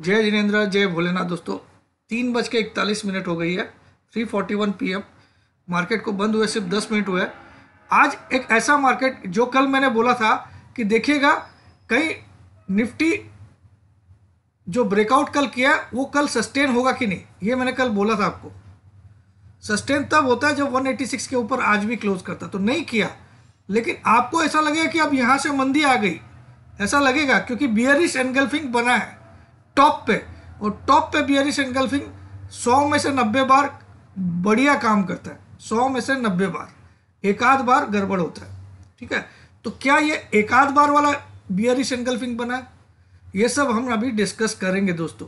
जय जिनेन्द्र, जय भोलेनाथ। दोस्तों 3:41 हो गई है, 3:41 PM। मार्केट को बंद हुए सिर्फ 10 मिनट हुए हैं। आज एक ऐसा मार्केट जो कल मैंने बोला था कि देखिएगा कहीं निफ्टी जो ब्रेकआउट कल किया वो कल सस्टेन होगा कि नहीं, ये मैंने कल बोला था आपको। सस्टेन तब होता है जब 186 के ऊपर आज भी क्लोज करता, तो नहीं किया। लेकिन आपको ऐसा लगेगा कि अब यहाँ से मंदी आ गई, ऐसा लगेगा क्योंकि बियरिश एनगल्फिंग बना है टॉप पे, और टॉप पे बियरिश एनगल्फिंग 100 में से 90 बार बढ़िया काम करता है। 100 में से 90 बार, एक आध बार गड़बड़ होता है। ठीक है, तो क्या ये एक आध बार वाला बियरिश एनगल्फिंग बना है, ये सब हम अभी डिस्कस करेंगे दोस्तों।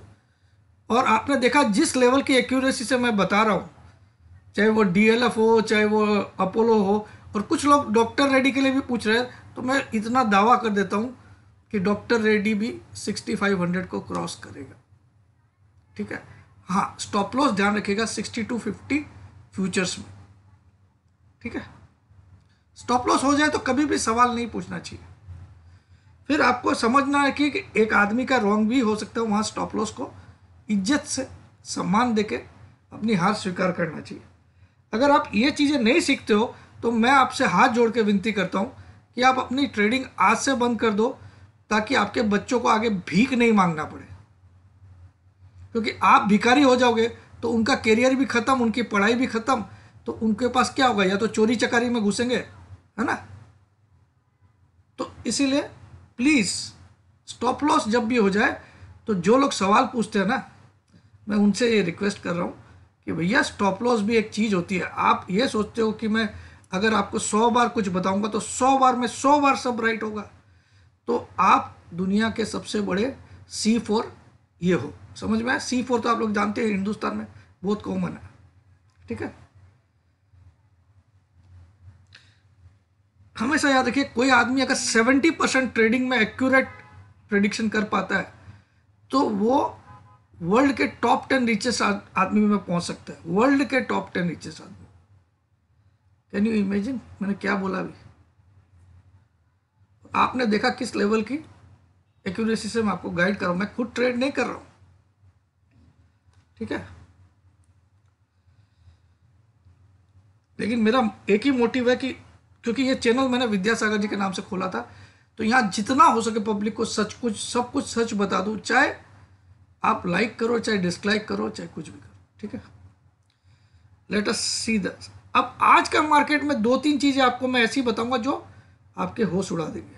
और आपने देखा जिस लेवल की एक्यूरेसी से मैं बता रहा हूँ, चाहे वो DLF हो, चाहे वो अपोलो हो, और कुछ लोग डॉक्टर रेड्डी के लिए भी पूछ रहे हैं, तो मैं इतना दावा कर देता हूँ कि डॉक्टर रेड्डी भी 6500 को क्रॉस करेगा। ठीक है, हाँ, स्टॉप लॉस ध्यान रखिएगा 6250 फ्यूचर्स में। ठीक है, स्टॉप लॉस हो जाए तो कभी भी सवाल नहीं पूछना चाहिए। फिर आपको समझना है कि एक आदमी का रॉन्ग भी हो सकता है, वहाँ स्टॉप लॉस को इज्जत से सम्मान देके अपनी हार स्वीकार करना चाहिए। अगर आप ये चीज़ें नहीं सीखते हो तो मैं आपसे हाथ जोड़ के विनती करता हूँ कि आप अपनी ट्रेडिंग आज से बंद कर दो, ताकि आपके बच्चों को आगे भीख नहीं मांगना पड़े। क्योंकि आप भिखारी हो जाओगे तो उनका करियर भी खत्म, उनकी पढ़ाई भी खत्म, तो उनके पास क्या होगा, या तो चोरी चकारी में घुसेंगे, है ना। तो इसीलिए प्लीज़ स्टॉप लॉस जब भी हो जाए तो जो लोग सवाल पूछते हैं ना, मैं उनसे ये रिक्वेस्ट कर रहा हूँ कि भैया स्टॉप लॉस भी एक चीज़ होती है। आप ये सोचते हो कि मैं अगर आपको 100 बार कुछ बताऊंगा तो 100 बार में 100 बार सब राइट होगा, तो आप दुनिया के सबसे बड़े C4 ये हो। समझ में आया? C4 तो आप लोग जानते हैं, हिंदुस्तान में बहुत कॉमन है। ठीक है, हमेशा याद रखिए, कोई आदमी अगर 70% ट्रेडिंग में एक्यूरेट प्रेडिक्शन कर पाता है तो वो वर्ल्ड के टॉप 10 रिचेस्ट आदमी में पहुंच सकता है। वर्ल्ड के टॉप 10 रिचेस्ट आदमी। कैन यू इमेजिन मैंने क्या बोला अभी? आपने देखा किस लेवल की एक्यूरेसी से मैं आपको गाइड कर रहा हूं। मैं खुद ट्रेड नहीं कर रहा हूं। ठीक है, लेकिन मेरा एक ही मोटिव है कि क्योंकि ये चैनल मैंने विद्यासागर जी के नाम से खोला था, तो यहाँ जितना हो सके पब्लिक को सब कुछ सच बता दूं, चाहे आप लाइक करो, चाहे डिसलाइक करो, चाहे कुछ भी करो। ठीक है, लेट अस सी दैट। अब आज का मार्केट में 2-3 चीजें आपको मैं ऐसी बताऊंगा जो आपके होश उड़ा देंगे।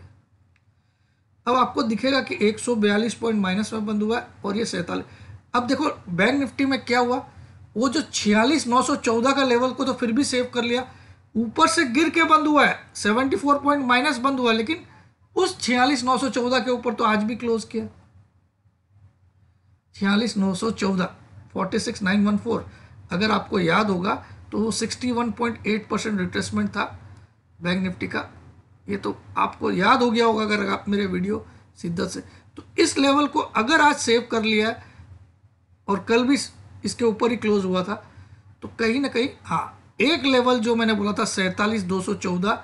अब आपको दिखेगा कि 142 पॉइंट माइनस में बंद हुआ है और ये 47। अब देखो बैंक निफ्टी में क्या हुआ, वो जो 46,914 का लेवल को तो फिर भी सेव कर लिया, ऊपर से गिर के बंद हुआ है, 74 पॉइंट माइनस बंद हुआ है, लेकिन उस 46,914 के ऊपर तो आज भी क्लोज किया। 46,914, 46,914 अगर आपको याद होगा तो वो 61.8% रिट्रेसमेंट था बैंक निफ्टी का। ये तो आपको याद हो गया होगा अगर आप मेरे वीडियो शिद्दत से। तो इस लेवल को अगर आज सेव कर लिया है और कल भी इसके ऊपर ही क्लोज हुआ था, तो कहीं ना कहीं हाँ, एक लेवल जो मैंने बोला था 47,214,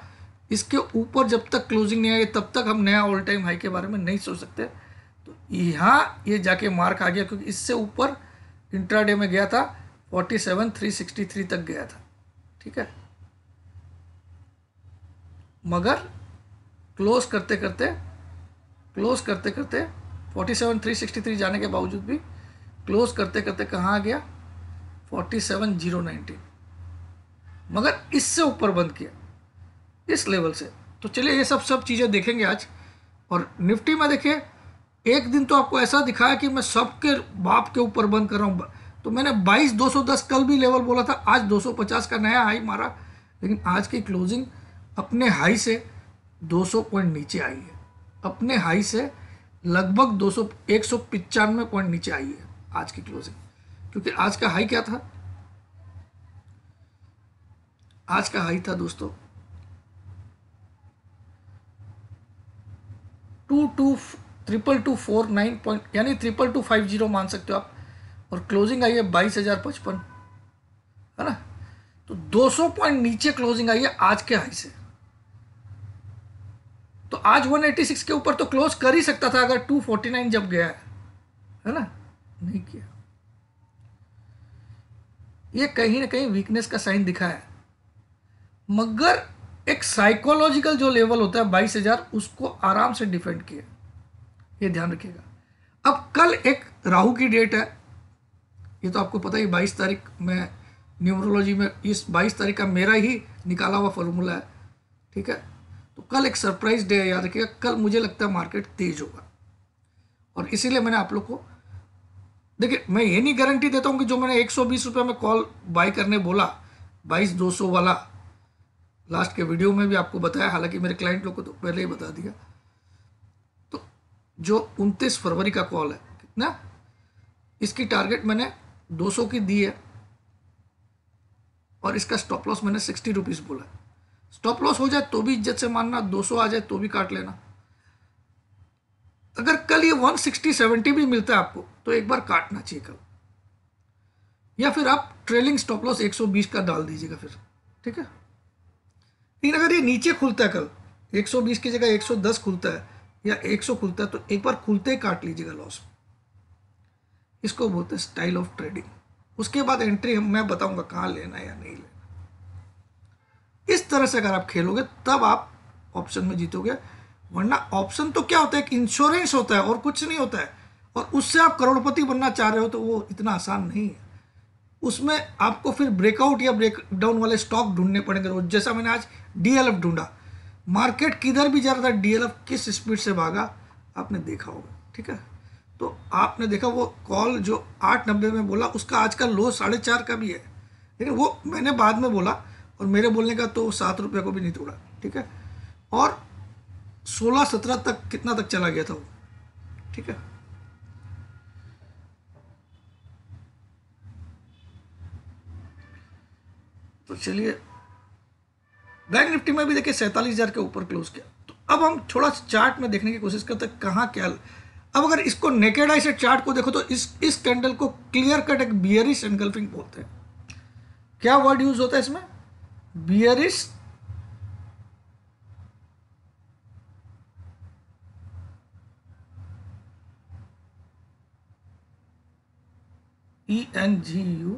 इसके ऊपर जब तक क्लोजिंग नहीं आई तब तक हम नया ऑल टाइम हाई के बारे में नहीं सोच सकते। तो यहाँ ये जाके मार्क आ गया, क्योंकि इससे ऊपर इंट्राडे में गया था 47,363 तक गया था। ठीक है, मगर क्लोज करते करते 47,363 जाने के बावजूद भी क्लोज करते करते कहाँ आ गया, 47,019, मगर इससे ऊपर बंद किया इस लेवल से। तो चलिए ये सब चीज़ें देखेंगे आज। और निफ्टी में देखिए, एक दिन तो आपको ऐसा दिखाया कि मैं सबके बाप के ऊपर बंद कर रहा हूँ, तो मैंने 22,210 कल भी लेवल बोला था, आज 250 का नया हाई मारा, लेकिन आज की क्लोजिंग अपने हाई से 200 पॉइंट नीचे आई है। अपने हाई से लगभग 195 पॉइंट नीचे आई है आज की क्लोजिंग। क्योंकि आज का हाई क्या था, आज का हाई था दोस्तों 22,249 पॉइंट, यानी 22,250 मान सकते हो आप, और क्लोजिंग आई है 22,055, है ना। तो 200 पॉइंट नीचे क्लोजिंग आई है आज के हाई से। तो आज 186 के ऊपर तो क्लोज कर ही सकता था अगर 249 जब गया है ना। नहीं किया। ये कहीं ना कहीं वीकनेस का साइन दिखा है, मगर एक साइकोलॉजिकल जो लेवल होता है 22,000 उसको आराम से डिफेंड किया, ये ध्यान रखिएगा। अब कल एक राहु की डेट है, ये तो आपको पता ही 22 तारीख में न्यूमरोलॉजी में इस 22 तारीख का मेरा ही निकाला हुआ फॉर्मूला है, ठीक है। तो कल एक सरप्राइज डे है, याद रखिएगा। कल मुझे लगता है मार्केट तेज होगा, और इसीलिए मैंने आप लोग को, देखिए मैं ये नहीं गारंटी देता हूँ कि जो मैंने 120 रुपये में कॉल बाय करने बोला 22,200 वाला, लास्ट के वीडियो में भी आपको बताया, हालांकि मेरे क्लाइंट लोग को तो पहले ही बता दिया। तो जो 29 फरवरी का कॉल है, कितना, इसकी टारगेट मैंने 200 की दी है, और इसका स्टॉप लॉस मैंने 60 रुपीज़ बोला है। स्टॉप लॉस हो जाए तो भी इज्जत से मानना, 200 आ जाए तो भी काट लेना। अगर कल ये 160-70 भी मिलता है आपको तो एक बार काटना चाहिए कल, या फिर आप ट्रेलिंग स्टॉप लॉस 120 का डाल दीजिएगा फिर, ठीक है। लेकिन अगर ये नीचे खुलता है कल, 120 की जगह 110 खुलता है या 100 खुलता है, तो एक बार खुलते ही काट लीजिएगा लॉस। इसको बोलते हैं स्टाइल ऑफ ट्रेडिंग। उसके बाद एंट्री मैं बताऊंगा कहाँ लेना है या नहीं लेना। इस तरह से अगर आप खेलोगे तब आप ऑप्शन में जीतोगे, वरना ऑप्शन तो क्या होता है, कि इंश्योरेंस होता है और कुछ नहीं होता है, और उससे आप करोड़पति बनना चाह रहे हो तो वो इतना आसान नहीं है। उसमें आपको फिर ब्रेकआउट या ब्रेकडाउन वाले स्टॉक ढूंढने पड़ेंगे रोज। जैसा मैंने आज डीएलएफ ढूंढा, मार्केट किधर भी जा रहा था, डीएलएफ किस स्पीड से भागा आपने देखा होगा, ठीक है। तो आपने देखा वो कॉल जो 890 में बोला, उसका आज का लो 4.5 का भी है, लेकिन वो मैंने बाद में बोला, और मेरे बोलने का तो 7 रुपये को भी नहीं तोड़ा, ठीक है। और 16-17 तक कितना तक चला गया था वो, ठीक है। तो चलिए, बैंक निफ्टी में भी देखिए 47,000 के ऊपर क्लोज किया। तो अब हम थोड़ा चार्ट में देखने की कोशिश करते हैं कहाँ क्या। अब अगर इसको नेकेड आई से चार्ट को देखो तो इस कैंडल को क्लियर कट एक बियरिश एनगल्फिंग बोलते हैं। क्या वर्ड यूज होता है इसमें, बियरिश ENGULFING।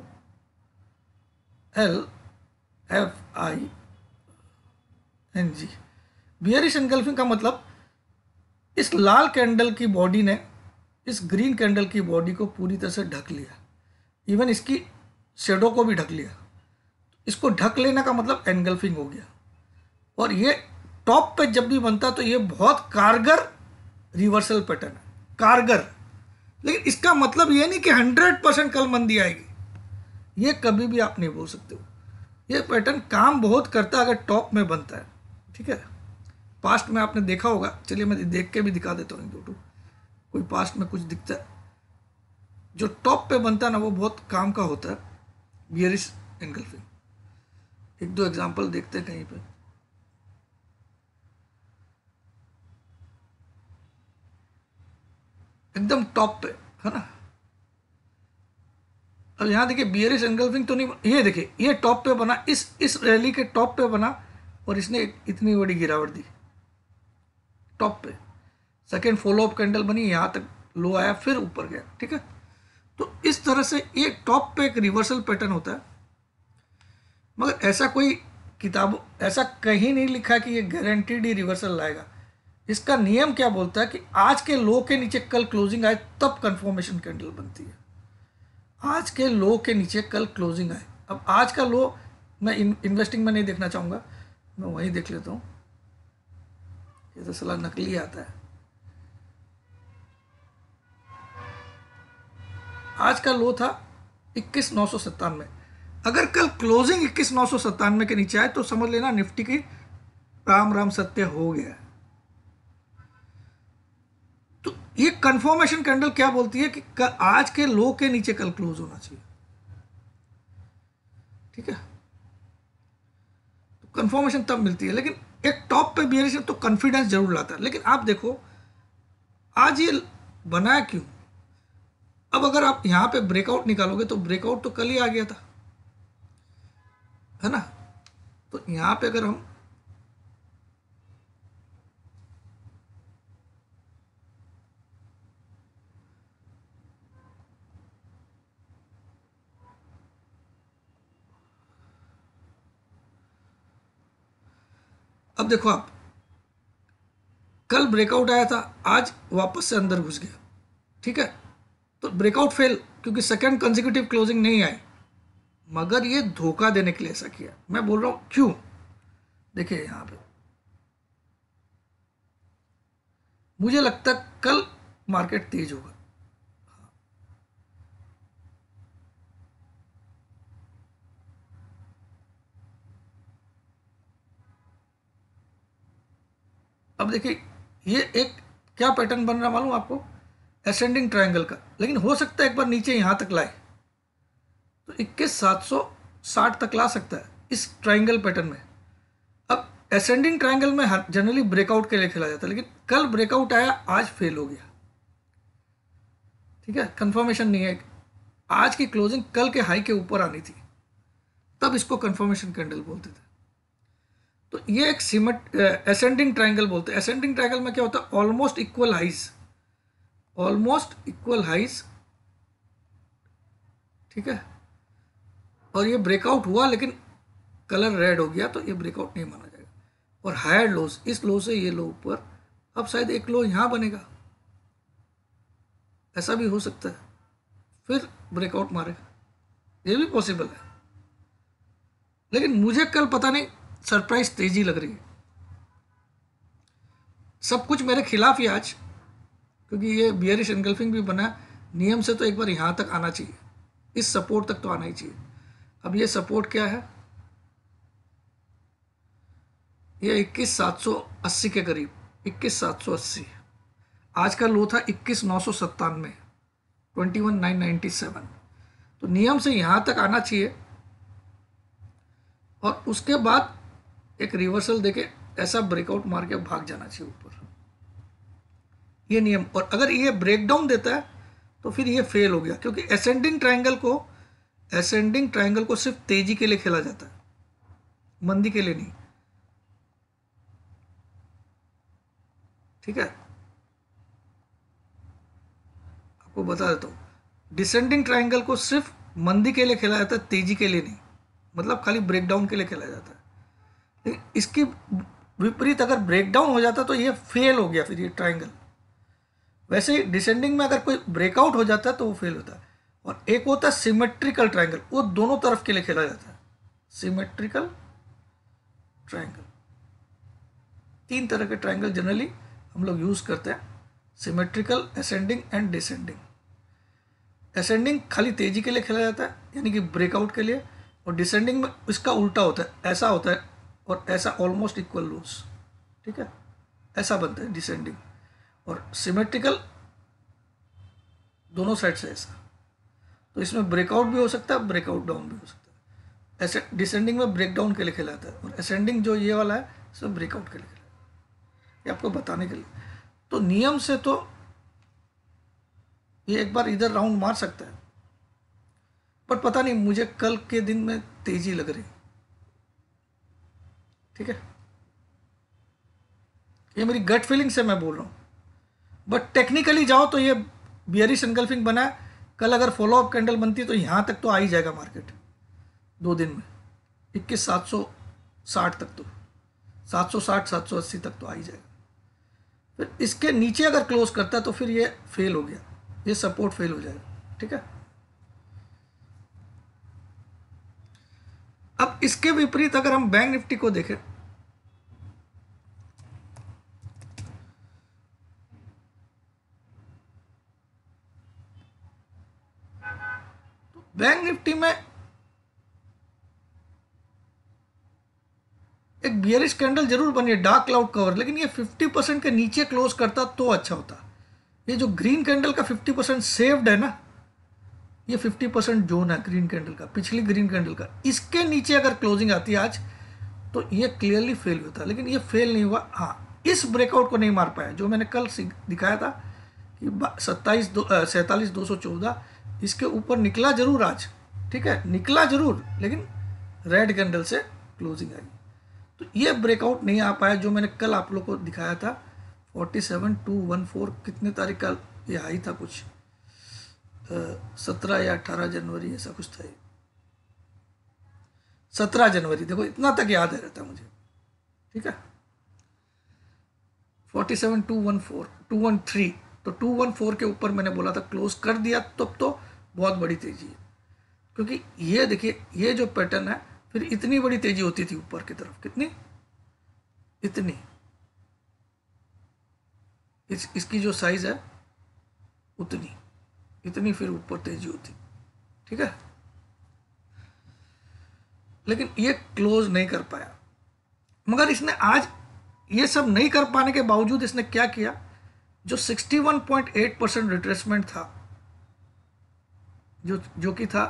बियरिश एनगल्फिंग का मतलब इस लाल कैंडल की बॉडी ने इस ग्रीन कैंडल की बॉडी को पूरी तरह से ढक लिया, इवन इसकी शेडो को भी ढक लिया। इसको ढक लेने का मतलब एनगल्फिंग हो गया। और ये टॉप पे जब भी बनता तो ये बहुत कारगर रिवर्सल पैटर्न है, कारगर। लेकिन इसका मतलब ये नहीं कि 100% कल मंदी आएगी, ये कभी भी आप नहीं बोल सकते हो। ये पैटर्न काम बहुत करता है अगर टॉप में बनता है, ठीक है। पास्ट में आपने देखा होगा, चलिए मैं देख के भी दिखा देता हूँ यूट्यूब, कोई पास्ट में कुछ दिखता है जो टॉप पे बनता है ना, वो बहुत काम का होता है बियरिश एनगल्फिंग। एक दो एग्जांपल देखते हैं कहीं पे। एकदम टॉप पे है ना। अब यहाँ देखिए बियरिश एनगल्फिंग तो नहीं, ये देखिए ये टॉप पे बना, इस रैली के टॉप पे बना, और इसने इतनी बड़ी गिरावट दी टॉप पे। सेकेंड फॉलो अप कैंडल बनी, यहाँ तक लो आया, फिर ऊपर गया, ठीक है। तो इस तरह से ये टॉप पे एक रिवर्सल पैटर्न होता है। मगर ऐसा कोई किताब ऐसा कहीं नहीं लिखा कि ये गारंटीड ही रिवर्सल लाएगा। इसका नियम क्या बोलता है कि आज के लो के नीचे कल क्लोजिंग आए तब कंफर्मेशन कैंडल बनती है। आज के लो के नीचे कल क्लोजिंग आए। अब आज का लो मैं इन्वेस्टिंग में नहीं देखना चाहूँगा, मैं वहीं देख लेता हूँ, ये तो सलाह नकली आता है। आज का लो था 21,997। अगर कल क्लोजिंग 21,997 के नीचे आए तो समझ लेना निफ्टी की राम राम सत्य हो गया। तो ये कंफर्मेशन कैंडल क्या बोलती है कि आज के लो के नीचे कल क्लोज होना चाहिए, ठीक है। तो कंफर्मेशन तब मिलती है, लेकिन एक टॉप पे बियरिश तो कॉन्फिडेंस जरूर लाता है। लेकिन आप देखो आज ये बनाया क्यों। अब अगर आप यहां पे ब्रेकआउट निकालोगे तो ब्रेकआउट तो कल ही आ गया था, है ना। तो यहां पे अगर हम अब देखो आप, कल ब्रेकआउट आया था, आज वापस से अंदर घुस गया, ठीक है, तो ब्रेकआउट फेल, क्योंकि सेकंड कंसेक्यूटिव क्लोजिंग नहीं आई, मगर ये धोखा देने के लिए ऐसा किया। मैं बोल रहा हूं क्यों, देखिए यहां पे मुझे लगता है कल मार्केट तेज होगा। अब देखिए ये एक क्या पैटर्न बन रहा मालूम आपको, असेंडिंग ट्रायंगल का, लेकिन हो सकता है एक बार नीचे यहां तक लाए, तो 21,760 तक ला सकता है इस ट्रायंगल पैटर्न में। अब असेंडिंग ट्रायंगल में जनरली ब्रेकआउट के लिए खेला जाता है, लेकिन कल ब्रेकआउट आया, आज फेल हो गया, ठीक है, कंफर्मेशन नहीं है। आज की क्लोजिंग कल के हाई के ऊपर आनी थी, तब इसको कंफर्मेशन कैंडल बोलते थे। तो ये एक सिमेट असेंडिंग ट्रायंगल बोलते हैं। असेंडिंग ट्रायंगल में क्या होता है, almost equal heights, almost equal heights, ठीक है, और ये ब्रेकआउट हुआ लेकिन कलर रेड हो गया, तो ये ब्रेकआउट नहीं माना जाएगा। और हायर लोज, इस लो से ये लो ऊपर, अब शायद एक लो यहां बनेगा, ऐसा भी हो सकता है, फिर ब्रेकआउट मारेगा, ये भी पॉसिबल है। लेकिन मुझे कल पता नहीं सरप्राइज तेजी लग रही है, सब कुछ मेरे खिलाफ ही आज, क्योंकि ये बियरिश एनगल्फिंग भी बना, नियम से तो एक बार यहां तक आना चाहिए, इस सपोर्ट तक तो आना ही चाहिए। अब ये सपोर्ट क्या है, ये 21,780 के करीब, 21,780। आज का लो था 21,997, 21,997। तो नियम से यहां तक आना चाहिए, और उसके बाद एक रिवर्सल देके ऐसा ब्रेकआउट मार के भाग जाना चाहिए ऊपर, ये नियम। और अगर ये ब्रेकडाउन देता है तो फिर ये फेल हो गया, क्योंकि असेंडिंग ट्रायंगल को सिर्फ तेजी के लिए खेला जाता है, मंदी के लिए नहीं, ठीक है। आपको बता देता हूं, डिसेंडिंग ट्रायंगल को सिर्फ मंदी के लिए खेला जाता है, तेजी के लिए नहीं, मतलब खाली ब्रेकडाउन के लिए खेला जाता है। लेकिन इसकी विपरीत अगर ब्रेकडाउन हो जाता तो ये फेल हो गया, फिर ये ट्रायंगल। वैसे ही डिसेंडिंग में अगर कोई ब्रेकआउट हो जाता है तो वो फेल होता है। और एक होता है सिमेट्रिकल ट्रायंगल, वो दोनों तरफ के लिए खेला जाता है, सिमेट्रिकल ट्रायंगल। 3 तरह के ट्रायंगल जनरली हम लोग यूज करते हैं, symmetrical, ascending and descending. Ascending खाली तेजी के लिए खेला जाता है, यानी कि ब्रेकआउट के लिए, और डिसेंडिंग में इसका उल्टा होता है, ऐसा होता है और ऐसा ऑलमोस्ट इक्वल लोस, ठीक है, ऐसा बनता है डिसेंडिंग। और सिमेट्रिकल दोनों साइड से ऐसा, तो इसमें ब्रेकआउट भी हो सकता है, ब्रेकआउट डाउन भी हो सकता है। ऐसे डिसेंडिंग में ब्रेकडाउन के लिए खेला जाता है, और असेंडिंग जो ये वाला है इसमें ब्रेकआउट के लिए खेला जाता है, ये आपको बताने के लिए। तो नियम से तो ये एक बार इधर राउंड मार सकता है, पर पता नहीं, मुझे कल के दिन में तेजी लग रही, ठीक है, ये मेरी गट फीलिंग से मैं बोल रहा हूं। बट टेक्निकली जाओ तो ये बियरिश एनगल्फिंग बना है, कल अगर फॉलो अप कैंडल बनती है तो यहां तक तो आ ही जाएगा मार्केट 2 दिन में, 21,760 तक, तो 760 780 तक तो आ ही जाएगा। फिर इसके नीचे अगर क्लोज करता है तो फिर ये फेल हो गया, ये सपोर्ट फेल हो जाएगा, ठीक है। अब इसके विपरीत अगर हम बैंक निफ्टी को देखें, तो बैंक निफ्टी में एक बियरिश कैंडल जरूर बनी है, डार्क क्लाउड कवर, लेकिन ये 50% के नीचे क्लोज करता तो अच्छा होता। ये जो ग्रीन कैंडल का 50% सेव्ड है ना, ये 50% जोन है ग्रीन कैंडल का, पिछली ग्रीन कैंडल का, इसके नीचे अगर क्लोजिंग आती है आज तो ये क्लियरली फेल होता है, लेकिन ये फेल नहीं हुआ। हाँ, इस ब्रेकआउट को नहीं मार पाया जो मैंने कल दिखाया था कि 47,214, इसके ऊपर निकला जरूर आज, ठीक है, निकला जरूर, लेकिन रेड कैंडल से क्लोजिंग आई, तो ये ब्रेकआउट नहीं आ पाया जो मैंने कल आप लोग को दिखाया था। 47,214 कितने तारीख का ये हाई था, कुछ 17 या 18 जनवरी ऐसा कुछ था, 17 जनवरी, देखो इतना तक याद है रहता मुझे, ठीक है। 47,214 213, तो 214 के ऊपर मैंने बोला था क्लोज कर दिया तब तो बहुत बड़ी तेजी है, क्योंकि ये देखिए ये जो पैटर्न है फिर इतनी बड़ी तेजी होती थी ऊपर की तरफ, कितनी, इतनी, इसकी जो साइज है उतनी, इतनी फिर ऊपर तेजी होती, ठीक है। लेकिन ये क्लोज नहीं कर पाया, मगर इसने आज ये सब नहीं कर पाने के बावजूद इसने क्या किया, जो 61.8% रिट्रेसमेंट था, जो कि था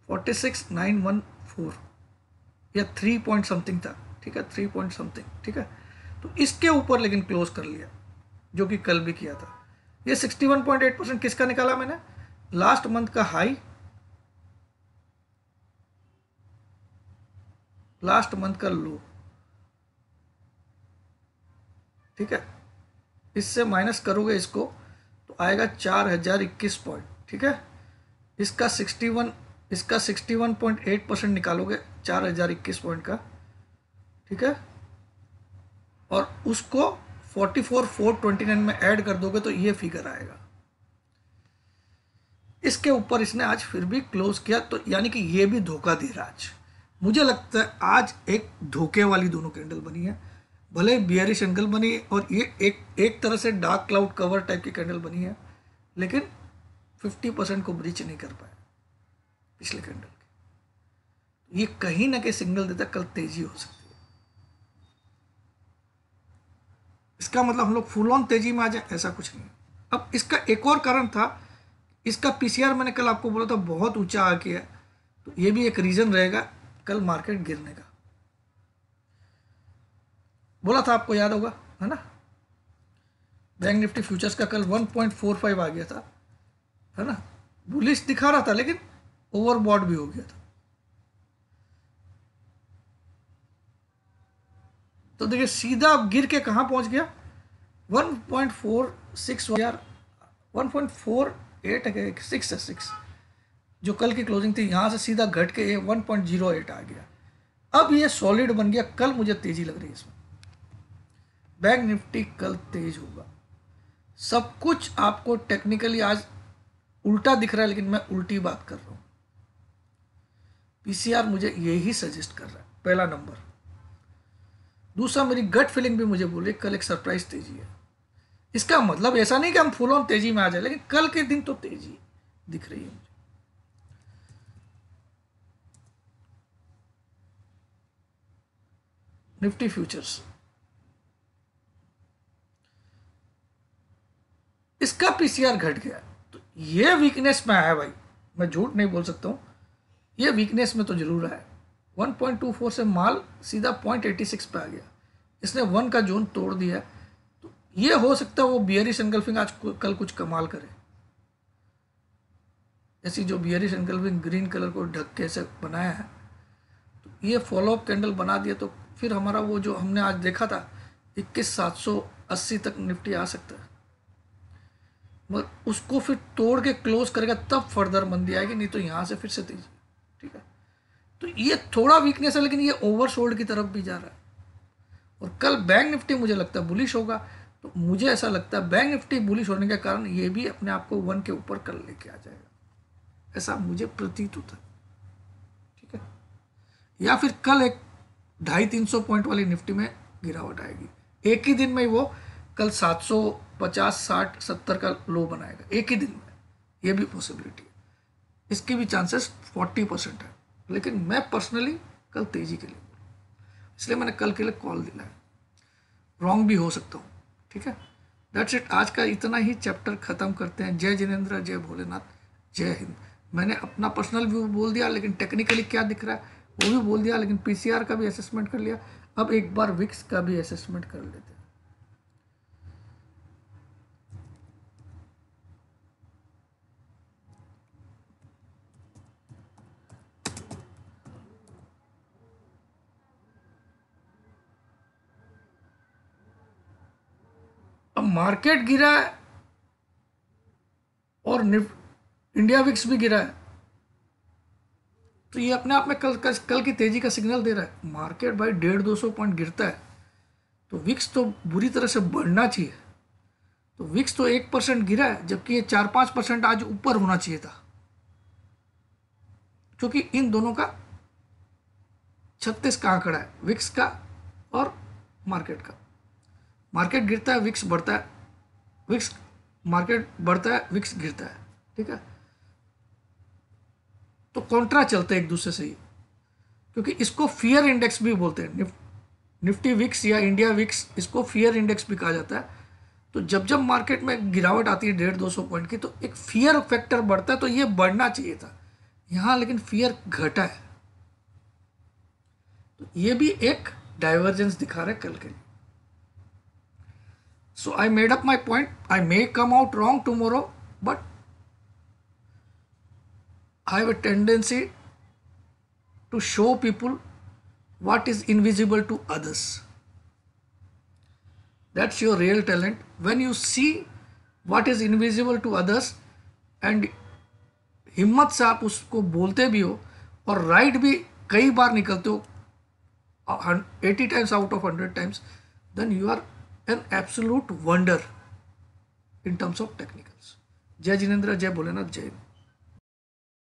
46,914 या 3 पॉइंट समथिंग था, ठीक है, 3 पॉइंट समथिंग, ठीक है। तो इसके ऊपर लेकिन क्लोज कर लिया, जो कि कल भी किया था। ये 61.8% किसका निकाला मैंने, लास्ट मंथ का हाई, लास्ट मंथ का लो, ठीक है। इससे माइनस करोगे इसको तो आएगा 4021 पॉइंट, ठीक है। इसका 61.8% निकालोगे 4021 पॉइंट का, ठीक है, और उसको 44,429 में ऐड कर दोगे तो ये फिगर आएगा। इसके ऊपर इसने आज फिर भी क्लोज किया, तो यानी कि ये भी धोखा दे रहा आज। मुझे लगता है आज एक धोखे वाली दोनों कैंडल बनी है, भले बियरिश कैंडल बनी और ये एक तरह से डार्क क्लाउड कवर टाइप की कैंडल बनी है, लेकिन 50% को ब्रीच नहीं कर पाया पिछले कैंडल के। ये कहीं ना कहीं सिग्नल देता कल तेजी हो सकती है। इसका मतलब हम लोग फुल ऑन तेजी में आ जाए ऐसा कुछ नहीं है। अब इसका एक और कारण था, इसका पीसीआर मैंने कल आपको बोला था बहुत ऊंचा आ गया, तो ये भी एक रीजन रहेगा कल मार्केट गिरने का। बोला था आपको, याद होगा, है ना। बैंक निफ्टी फ्यूचर्स का कल 1.45 आ गया था, है ना, बुलिश दिखा रहा था लेकिन ओवरबॉट भी हो गया था। तो देखिए सीधा गिर के कहां पहुंच गया, 1.46 यार, 1.48 है 6 जो कल की क्लोजिंग थी, यहां से सीधा घट के 1.08 आ गया। अब ये सॉलिड बन गया, कल मुझे तेजी लग रही है इसमें। बैंक निफ्टी कल तेज होगा। सब कुछ आपको टेक्निकली आज उल्टा दिख रहा है, लेकिन मैं उल्टी बात कर रहा हूं। पीसीआर मुझे यही सजेस्ट कर रहा है, पहला नंबर। दूसरा, मेरी गट फीलिंग भी मुझे बोले कल एक सरप्राइज तेजी है। इसका मतलब ऐसा नहीं कि हम फुल ऑन तेजी में आ जाए, लेकिन कल के दिन तो तेजी दिख रही है मुझे। निफ्टी फ्यूचर्स, इसका पीसीआर घट गया, तो ये वीकनेस में आया भाई, मैं झूठ नहीं बोल सकता हूं, ये वीकनेस में तो जरूर आया। 1.24 से माल सीधा 0.86 पे आ गया, इसने 1 का जोन तोड़ दिया। तो ये हो सकता है वो बियरिश एनगल्फिंग आज कल कुछ कमाल करे, ऐसी जो बियरिश एनगल्फिंग ग्रीन कलर को ढक के से बनाया है, तो ये फॉलोअप कैंडल बना दिया, तो फिर हमारा वो जो हमने आज देखा था 21,780 तक निफ्टी आ सकता है, मगर उसको फिर तोड़ के क्लोज करेगा तब फर्दर मंदी आएगी, नहीं तो यहाँ से फिर से तेजी, ठीक है। तो ये थोड़ा वीकनेस है, लेकिन ये ओवरसोल्ड की तरफ भी जा रहा है। और कल बैंक निफ्टी मुझे लगता है बुलिश होगा, तो मुझे ऐसा लगता है बैंक निफ्टी बुलिश होने के कारण ये भी अपने आप को 1 के ऊपर कल लेके आ जाएगा, ऐसा मुझे प्रतीत होता है, ठीक है। या फिर कल एक 250-300 पॉइंट वाली निफ्टी में गिरावट आएगी, एक ही दिन में वो कल 750, 60, 70 का लो बनाएगा एक ही दिन में, ये भी पॉसिबिलिटी है। इसके भी चांसेस 40% है, लेकिन मैं पर्सनली कल तेजी के लिए बोलूँ, इसलिए मैंने कल के लिए कॉल दिला है। रॉन्ग भी हो सकता हूँ, ठीक है। दैट्स इट, आज का इतना ही चैप्टर खत्म करते हैं। जय जिनेंद्र, जय भोलेनाथ, जय हिंद। मैंने अपना पर्सनल व्यू बोल दिया, लेकिन टेक्निकली क्या दिख रहा है वो भी बोल दिया, लेकिन पीसीआर का भी असेसमेंट कर लिया। अब एक बार विक्स का भी असेसमेंट कर लेते हैं। अब मार्केट गिरा है और इंडिया विक्स भी गिरा है, तो ये अपने आप में कल की तेजी का सिग्नल दे रहा है। मार्केट भाई 150-200 पॉइंट गिरता है तो विक्स तो बुरी तरह से बढ़ना चाहिए, तो विक्स तो 1% गिरा है, जबकि ये 4-5% आज ऊपर होना चाहिए था, क्योंकि इन दोनों का 36 का आंकड़ा है, विक्स का और मार्केट का। मार्केट गिरता है, विक्स बढ़ता है, विक्स मार्केट बढ़ता है, विक्स गिरता है, ठीक है। तो कॉन्ट्रा चलते हैं एक दूसरे से ही, क्योंकि इसको फियर इंडेक्स भी बोलते हैं, निफ्टी विक्स या इंडिया विक्स, इसको फियर इंडेक्स भी कहा जाता है। तो जब जब मार्केट में गिरावट आती है 150-200 पॉइंट की, तो एक फियर फैक्टर बढ़ता है, तो ये बढ़ना चाहिए था यहाँ, लेकिन फियर घटा है, तो ये भी एक डाइवर्जेंस दिखा रहा है कल के लिए। So I made up my point, I may come out wrong tomorrow, but I have a tendency to show people what is invisible to others. That's your real talent. When you see what is invisible to others and हिम्मत से आप उसको बोलते भी हो और right भी कई बार निकलते हो, 80 times out of 100 times, then you are an absolute wonder in terms of technicals. जय जिनेंद्र, जय भोलेनाथ, जय हिंद।